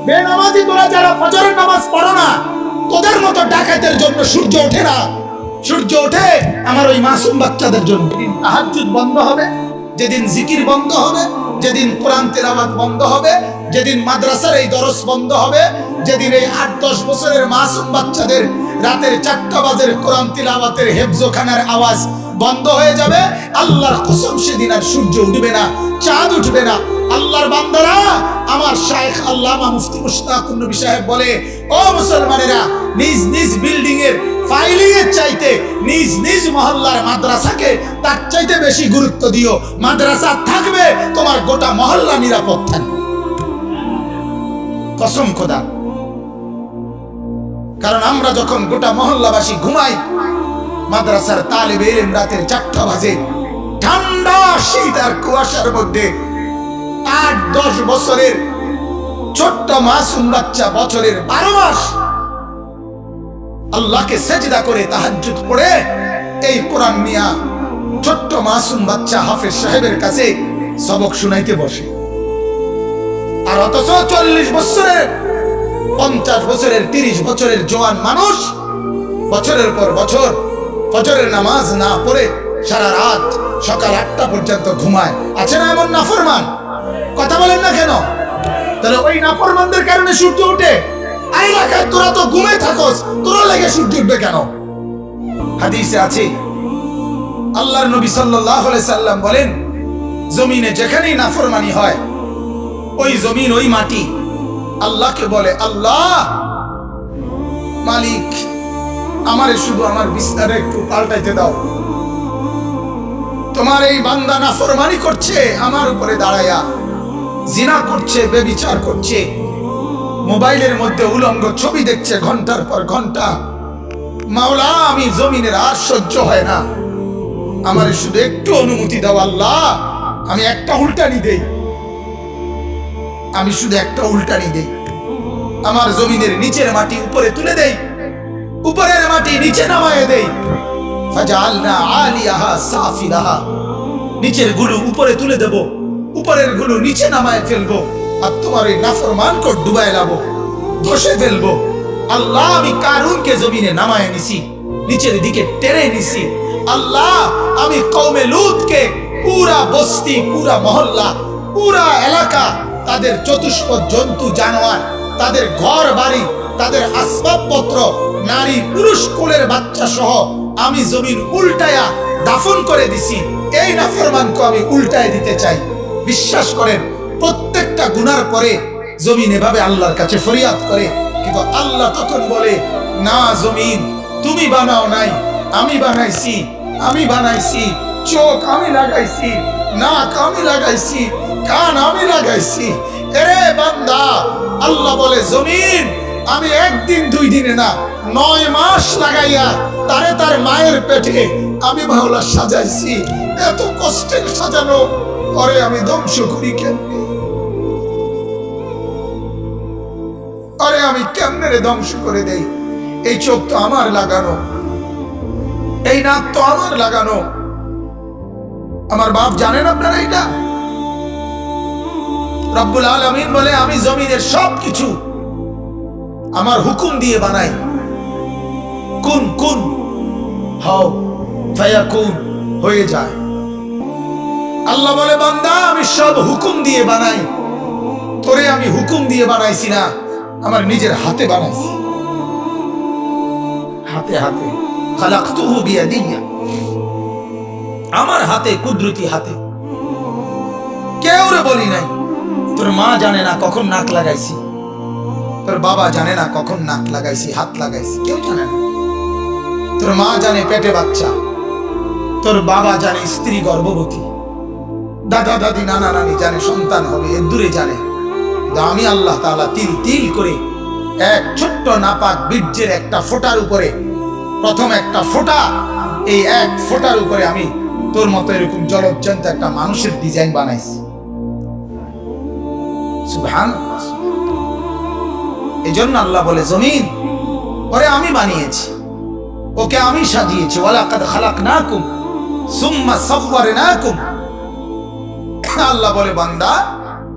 বেনামাজি তোরা যারা ফজরের নামাজ পড়ো না, তোদের মতো ডাকাতের জন্য সূর্য ওঠে না। সূর্য ওঠে আমার ওই মাসুম বাচ্চাদের জন্য। যেদিন তাহাজ্জুদ বন্ধ হবে, যেদিন জিকির বন্ধ হবে, যেদিন কোরআন তেলাওয়াত বন্ধ হবে, যেদিন মাদ্রাসার এই দরস বন্ধ হবে, যেদিন এই 8-10 বছরের মাসুম বাচ্চাদের রাতের 4টা বাজের কোরআন তিলাওয়াতের হেফজখানার আওয়াজ বন্ধ হয়ে যাবে, আল্লাহর কসম সেদিন আর সূর্য উঠবে না, চাঁদ উঠবে না। আল্লাহর বান্দারা, আমার শাইখ আল্লামা মুফতি মুশতাকুর নবী সাহেব বলে, ও মুসলমানেরা, নিজ নিজ বিল্ডিং এর ফাইলিং এর চাইতে নিজ নিজ মহল্লার মাদ্রাসাকে তার চাইতে বেশি গুরুত্ব দিও। মাদ্রাসা থাকবে, তোমার গোটা মহল্লা নিরাপদ থাকবে, কসম খোদা। কারণ আমরা যখন গোটা মহল্লাবাসী ঘুমাই, মাদ্রাসার তালেবে ইলম রাতের 4টা বাজে ঠান্ডা শীত আর কুয়াশার মধ্যে 8-10 বছরের ছোট্ট মাসুম বাচ্চা বছরের 12 মাস আল্লাহকে সেজদা করে তাহাজ্জুদ পড়ে এই কোরআন নিয়া ছোট্ট মাসুম বাচ্চা হাফেজ সাহেবের কাছে সবক শুনাইতে বসে। আর অথচ 40 বছরের 50 বছরের 30 বছরের জওয়ান মানুষ বছরের পর বছর ফজরের নামাজ না পড়ে সারা রাত সকাল 8টা পর্যন্ত ঘুমায়। আছে না এমন নাফরমান? কথা বলেন না কেন? তাহলে ওই নাফরমানদের কারণে সূর্য ওঠে। এই এলাকায় তোরা তো ঘুমে থাকস, তোরা লেগে সূর্য উঠবে কেন? হাদিসে আছে, আল্লাহর নবী সাল্লাল্লাহু আলাইহি সাল্লাম বলেন, জমিনে যেখানেই নাফরমানি হয়, ওই জমিন ওই মাটি আল্লাহকে বলে, আল্লাহ মালিক, আমারে শুধু আমার বিছানা একটু পাল্টাইতে দাও। তোমার এই বান্দা নাফরমানি করছে, আমার উপরে দাঁড়ায়া জিনা করছে, ব্যভিচার করছে, মোবাইলের মধ্যে উলঙ্গ ছবি দেখছে ঘন্টার পর ঘন্টা। মাওলা, আমি জমিনের আর সহ্য হয় না, আমারে শুধু একটু অনুমতি দাও আল্লাহ, আমি একটা উল্টানি দেই, আমি শুধু একটা উল্টানি দেই, আমার জমিনের নিচের মাটি উপরে তুলে দেই, উপরের মাটি নিচে নামায়ে দেই। ফাজআলনা আলিয়াহা সাফিলাহা, নিচের গুলো উপরে তুলে দেব, উপরের গুলো নিচে নামায়ে ফেলবো, আর তোমার এই নাফরমানকে ডুবায় লাবো, ধসে ফেলবো। আল্লাহ, আমি কারুনকে জমিনে নামায়ে নিছি, নিচের দিকে টেনে নিছি। আল্লাহ, আমি কওমে লূতকে পুরা বস্তি, পুরা মহল্লা, পুরা এলাকা, তাদের চতুষ্পদ জন্তু জানোয়ার, তাদের ঘর বাড়ি, তাদের আসবাবপত্র, নারী পুরুষ কোলের বাচ্চা সহ আমি জমিন উল্টায়া দাফন করে দিছি। এই নাফরমানকে আমি উল্টায় দিতে চাই। বিশ্বাস করেন, প্রত্যেকটা গুনার পরে জমিন এভাবে আল্লাহর কাছে ফরিয়াদ করে, কিন্তু আল্লাহ তখন বলে, না জমিন, তুমি বানাও নাই, আমি বানাইছি, আমি বানাইছি। চোখ আমি লাগাইছি, নাক আমি লাগাইছি, কান আমি লাগাইছি। এরে বান্দা, আল্লাহ বলে, জমিন, আমি একদিন 2 দিনে না 9 মাস লাগাইয়া তারে তার মায়ের পেটে আমি মাওলা সাজাইছি। এত কষ্টের সাজানো পরে আমি ধ্বংস করি কেমনে? আরে আমি কেমনে রে ধ্বংস করে দেই? এই চোখ তো আমার লাগানো, এই নাক তো আমার লাগানো। আমার বাপ জানেন আপনারা এটা? রব্বুল আলামিন বলে, আমি জমিনের সবকিছু আমার হুকুম দিয়ে বানাই। কুন কুন হও ফায়াকুন, হয়ে যায়। আল্লাহ বলে, বান্দা, আমি সব হুকুম দিয়ে বানাই, তোরে আমি হুকুম দিয়ে বানাইছি না, আমার নিজের হাতে বানাইছি, হাতে হাতে। খালাকতুহু বিয়াদিয়া, আমার হাতে, কুদরতি হাতে। কেউ রে বলি নাই। তোর মা জানে না কখন নাক লাগাইছি, তোর বাবা জানে না কখন নাক লাগাইছি, হাত লাগাইছি, কেউ জানে না। তোর মা জানে পেটে বাচ্চা, তোর বাবা জানে স্ত্রী গর্ভবতী, দাদা দাদি নানা নানি জানে সন্তান হবে, এর দূরে জানে। আমি আল্লাহ তাআলা তিল তিল করে এক ছোট্ট নাপাক বীর্যের একটা ফোঁটার উপরে, প্রথম একটা ফোঁটা, এই এক ফোঁটার উপরে আমি তোর মতো এরকম জলজ্জন্ত একটা মানুষের ডিজাইন বানাইছি। সুবহানাল্লাহ। এই জন্য আল্লাহ বলে, জমিন, ওরে আমি বানিয়েছি, ওকে আমি সাজিয়েছি। ওয়ালাকাদ খালাকনাকুম সুম্মা সাওয়ারনাকুম। আল্লাহ বলে, বান্দা,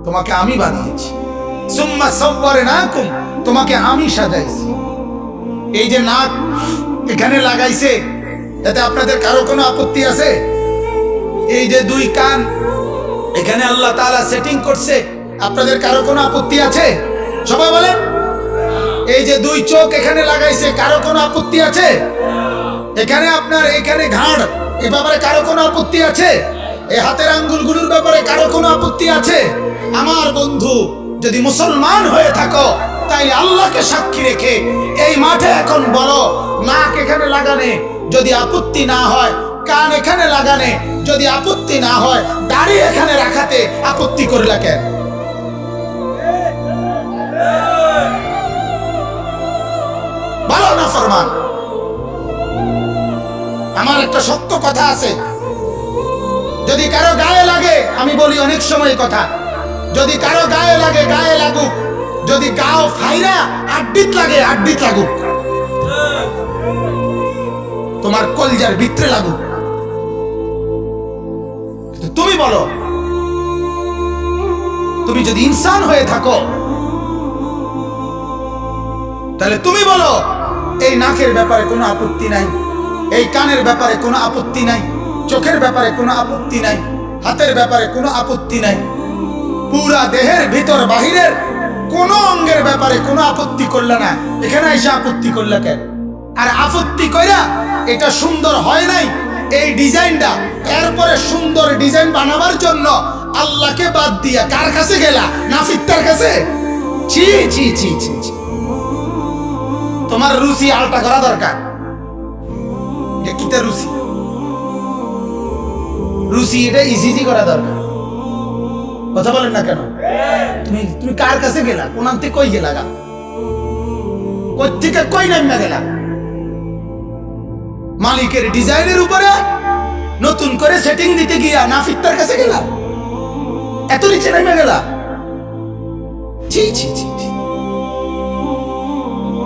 তোমাকে আমি বানিয়েছি, সুম্মা সাওয়ারনাকুম, তোমাকে আমি সাজাইছি। এই যে নাক এখানে লাগাইছে, এতে আপনাদের কারো কোনো আপত্তি আছে? এই যে দুই কান এখানে আল্লাহ তাআলা সেটিং করছে, আপনাদের কারো কোনো আপত্তি আছে? সবাই বলেন। এই যে দুই চোখ এখানে লাগাইছে, কারো কোনো আপত্তি আছে? এখানে আপনার এখানে ঘাড়, এ ব্যাপারে কারো কোনো আপত্তি আছে? এই হাতের আঙ্গুলগুলোর ব্যাপারে কারো কোনো আপত্তি আছে? আমার বন্ধু, যদি মুসলমান হয়ে থাকো তাই আল্লাহকে সাক্ষী রেখে এই মাঠে এখন বলো, নাক এখানে লাগানে যদি আপত্তি না হয়, কান এখানে লাগানে যদি আপত্তি না হয়, দাড়ি এখানে রাখাতে আপত্তি করলা কেন? বলো না ফরমান। আমার একটা সত্য কথা আছে, যদি কারো গায়ে লাগে, আমি বলি অনেক সময় কথা, যদি কারো গায়ে লাগে গায়ে লাগুক, যদি গাও ফাইরা আড্ডিত লাগে আড্ডিত লাগুক, তোমার কলজার ভিতরে লাগুক, তুমি বলো। তুমি যদি ইনসান হয়ে থাকো তাহলে তুমি বলো, এই নাকের ব্যাপারে কোনো আপত্তি নাই, এই কানের ব্যাপারে কোনো আপত্তি নাই, চোখের ব্যাপারে কোনো আপত্তি নাই, হাতের ব্যাপারে কোনো আপত্তি নাই, পুরা দেহের ভিতর বাহিরের কোন অঙ্গের ব্যাপারে কোনো আপত্তি করলে না, এখানে এসে আপত্তি করলে কেন? আর আপত্তি কইরা এটা সুন্দর হয় নাই, এই ডিজাইনটা, এরপরে সুন্দর ডিজাইন বানাবার জন্য আল্লাহকে বাদ দিয়া কার কাছে গেলা? নাফিকটার কাছে? ছি ছি ছি ছি ছি। তোমার রুচি আলটা করা দরকার। কিতা রুচি? রুচি এটা ইজি করা দরকার। কথা বলেন না কেন? তুমি কার কাছে গেলা? কোন থেকে কই গেলা? কই থেকে কই নামা গেলা? মালিকের ডিজাইনের উপরে নতুন করে সেটিং দিতে গিয়া নাফিকটার কাছে গেলা? এত নিচে নেমে গেলা? জি জি জি।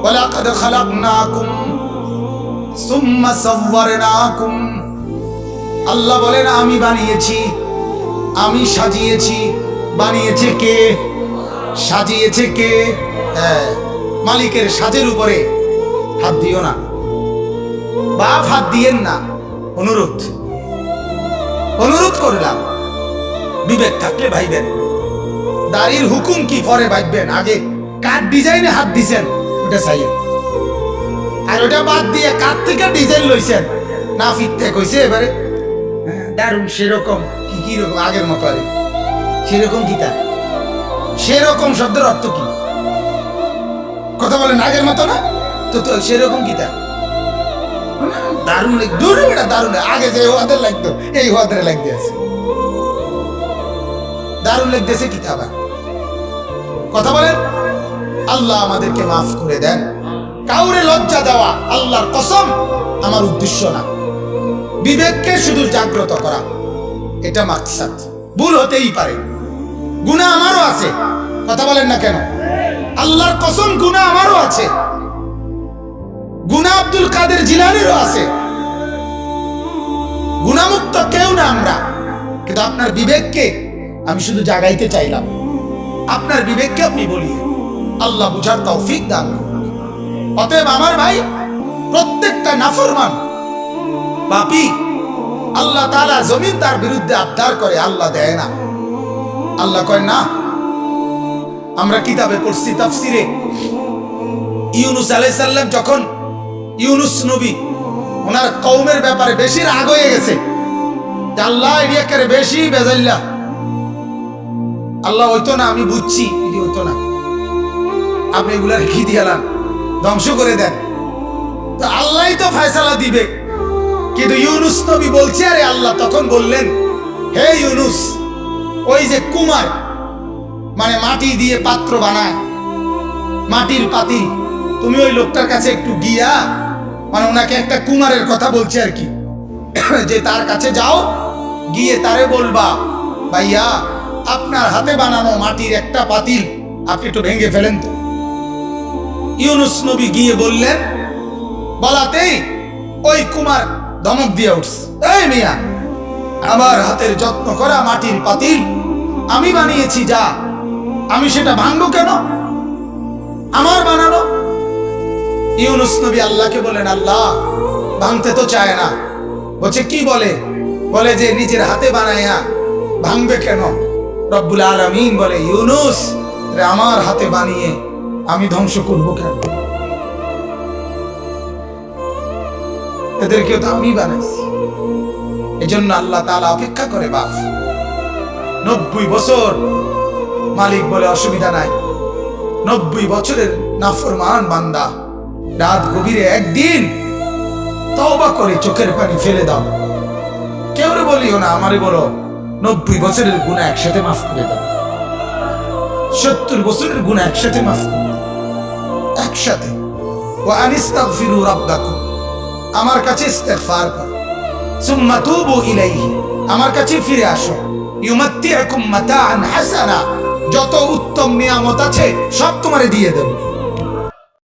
ওয়ালাকাদ খালাকনাকুম সুম্মা সাওয়ারনাকুম, আল্লাহ বলেন আমি বানিয়েছি, আমি সাজিয়েছি। বানিয়েছে কে? সাজিয়েছে কে? মালিকের সাজের উপরে হাত দিও না, বাপ হাত দিয়েন না। অনুরোধ অনুরোধ করলাম, বিবেক থাকলে ভাইবেন। দাড়ির হুকুম কি পরে ভাইবেন, আগে কার ডিজাইনে হাত দিছেন ওটা চাইয়েন। আর ওটা বাদ দিয়ে কার থেকে ডিজাইন লইছেন না ফিরতে কইছে এবারে দারুন সেরকম কি কি রকম আগের মতো আরে সেরকম কিতা? সেরকম শব্দের অর্থ কি? কথা বলেন আগের মতো না তো, তো সেরকম কিতা? দারুন দূরে বেটা দারুন, আগে যে ওদের লাগতো এই ওদের লাগতে আছে, দারুন লাগতেছে কিতা আবার? কথা বলেন। আল্লাহ আমাদেরকে মাফ করে দেন। কাউরে লজ্জা দেওয়া আল্লাহর কসম আমার উদ্দেশ্য না, বিবেককে শুধু জাগ্রত করা, এটা মাকসাদ। ভুল হতেই পারে, গুনাহ আমারও আছে। কথা বলেন না কেন? আল্লাহর কসম গুনাহ আমারও আছে, গুনাহ আব্দুল কাদের জিলানীরও আছে। গুনাহমুক্ত কেউ না আমরা, কিন্তু আপনার বিবেককে আমি শুধু জাগাইতে চাইলাম। আপনার বিবেককে আপনি বলিয়ে আল্লাহ বুঝার তৌফিক দান। অতএব আমার ভাই, প্রত্যেকটা নাফরমান পাপী আল্লাহ তাআলা জমিন তার বিরুদ্ধে আবদার করে, আল্লাহ দেয় না। আল্লাহ কয় না। আমরা কিতাবে পড়ছি তাফসিরে, ইউনুস আলাইহিস সালাম যখন ইউনুস নবী ওনার কওমের ব্যাপারে বেশি রাগ হয়ে গেছে, আল্লাহ এরিয়াকে বেশি বেজাইল্লা, আল্লাহ হইতো না, আমি বুঝছি এটি হইতো না, আপনি এগুলা রেখে দিয়ালাম, ধ্বংস করে দেন, তো আল্লাহই তো ফয়সালা দিবে। কিন্তু ইউনুস নবী বলছে, আরে আল্লাহ তখন বললেন, হে ইউনুস, ওই যে কুমার মানে মাটি দিয়ে পাত্র বানায়, মাটির পাতিল, তুমি ওই লোকটার কাছে একটু গিয়া, মানে ওনাকে একটা কুমারের কথা বলছে আর কি, যে তার কাছে যাও, গিয়ে তারে বলবা, ভাইয়া আপনার হাতে বানানো মাটির একটা পাতিল আপনি একটু ভেঙে ফেলেন তো। ইউনুস নবী গিয়ে বললেন, বলাতেই ওই কুমার ধমক দিয়ে উঠছে, এই মিয়া, আমার হাতের যত্ন করা মাটির পাতিল আমি বানিয়েছি, যা আমি সেটা ভাঙবো কেন? আমার বানানো। ইউনুস নবী আল্লাহকে বলেন, আল্লাহ ভাঙতে তো চায় না। বলছে কি বলে? বলে যে নিজের হাতে বানায়া ভাঙবে কেন? রব্বুল আলামিন বলে, ইউনুস রে আমার হাতে বানিয়ে আমি ধ্বংস করবো কেন? এদেরকেও তো আমি বানাইছি। এজন্য আল্লাহ তাআলা অপেক্ষা করে বাপ 90 বছর। মালিক বলে অসুবিধা নাই, 90 বছরের নাফরমান বান্দা রাত গভীরে একদিন তওবা করে চোখের পানি ফেলে দাও। কেউ বলিও না, আমারে বলো 90 বছরের গুনাহ একসাথে মাফ করে দাও, 70 বছরের গুনাহ একসাথে মাফ করে দাও, একসাথে। ওয়া আনিস্তাগফিরু রাব্বাকুম, আমার কাছে ইস্তিগফার করো, সুম্মা তুবু ইলাইহি, আমার কাছে ফিরে আসো, ইউমাত্তিউকুম মাতাআন হাসানা, যত উত্তম নিয়ামত আছে সব তোমারে দিয়ে দেব।